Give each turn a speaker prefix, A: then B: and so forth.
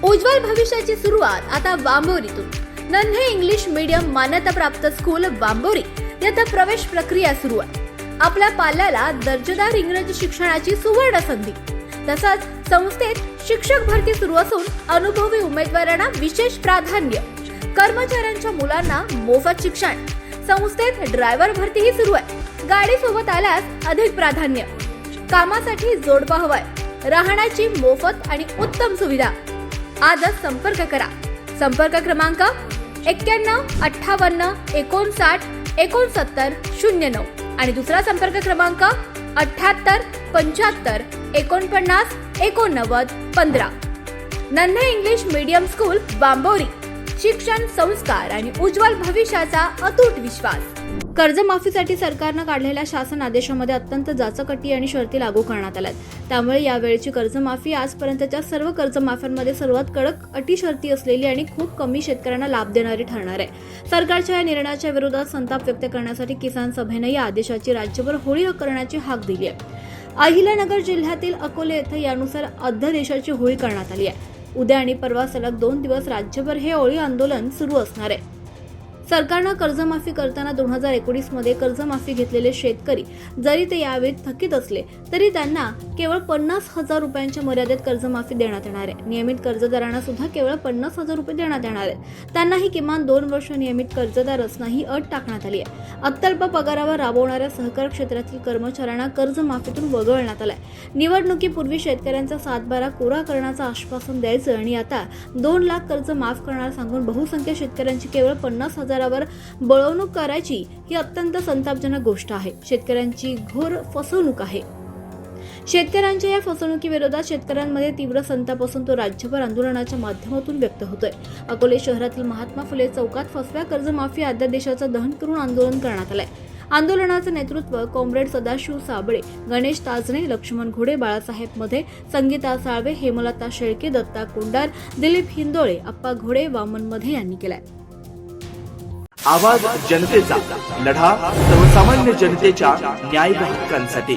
A: उज्ज्वल भविष्याची सुरुवात आता वांबोरीतून. नन्हे इंग्लिश मीडियम मान्यताप्राप्त स्कूल वांबोरी येथे प्रवेश प्रक्रिया सुरू आहे. आपल्या पाल्याला दर्जेदार इंग्रजी शिक्षणाची सुवर्ण संधी. तसंच संस्थेत शिक्षक भरती सुरू असून अनुभवी उमेदवारांना विशेष प्राधान्य. कर्मचाऱ्यांच्या मुलांना मोफत शिक्षण. संस्थेत ड्रायव्हर भरतीही सुरू आहे. गाडी सोबत आल्यास अधिक प्राधान्य. कामासाठी जोडपा हवाय. राहण्याची मोफत आणि उत्तम सुविधा. आजच संपर्क करा. संपर्क क्रमांक 91 58 59 69 09 आणि दुसरा संपर्क क्रमांक 78 75 49 89 15. नन्हे इंग्लिश मीडियम स्कूल वांबोरी. शिक्षण, संस्कार आणि उज्ज्वल भविष्याचा अतूट विश्वास. कर्जमाफीसाठी सरकारनं काढलेल्या शासन आदेशामध्ये अत्यंत जाचकअटी आणि शर्ती लागू करण्यात आल्यात. त्यामुळे यावेळची कर्जमाफी आजपर्यंतच्या सर्व कर्जमाफ्यांमध्ये सर्वात कडक अटी शर्ती असलेली आणि खूप कमी शेतकऱ्यांना लाभ देणारी ठरणार आहे. सरकारच्या या निर्णयाच्या विरोधात संताप व्यक्त करण्यासाठी किसान सभेनं या आदेशाची राज्यभर होळी करण्याची हाक दिली आहे. अहिल्यानगर जिल्ह्यातील अकोले येथे यानुसार अध्यादेशाची होळी करण्यात आली आहे. उद्या आणि परवा सलग 2 दिवस राज्यभर हे होळी आंदोलन सुरू असणार आहे. सरकारनं कर्जमाफी करताना 2019 मध्ये कर्जमाफी घेतलेले शेतकरी जरी ते यावेळी थकीत असले तरी त्यांना केवळ 50,000 रुपयांच्या मर्यादेत कर्जमाफी देण्यात येणार आहे. नियमित कर्जदारांना सुद्धा केवळ 50,000 रुपये देण्यात येणार आहेत. त्यांनाही किमान 2 वर्ष नियमित कर्जदार असणं ही अट टाकण्यात आली आहे. अत्यल्प पगारावर राबवणाऱ्या सहकार क्षेत्रातील कर्मचाऱ्यांना कर्जमाफीतून वगळण्यात आलंय. निवडणुकीपूर्वी शेतकऱ्यांचा 7/12 कोरा करण्याचं आश्वासन द्यायचं आणि आता 2 लाख कर्ज माफ करणार सांगून बहुसंख्य शेतकऱ्यांची केवळ 50,000 वर बळवणूक करायची ही अत्यंत संतापजनक गोष्ट आहे. शेतकऱ्यांची घोर फसवणूक आहे. शेतकऱ्यांच्या या फसवणुकीविरोधात शेतकऱ्यांमध्ये तीव्र संताप असून तो राज्यभर आंदोलनाच्या माध्यमातून व्यक्त होतोय. अकोले शहरातील महात्मा फुले चौकात फसव्या कर्जमाफी अध्यादेशाचं दहन करून आंदोलन करण्यात आलंय. आंदोलनाचं नेतृत्व कॉम्रेड सदाशिव साबळे, गणेश ताजणे, लक्ष्मण घोडे, बाळासाहेब मध्ये, संगीता साळवे, हेमलता शेळके, दत्ता कोंडार, दिलीप हिंदोळे, अप्पा घोडे, वामन मध्ये यांनी केलाय.
B: आवाज जनतेचा, लढा सर्वसामान्य जनतेच्या न्याय हक्कांसाठी.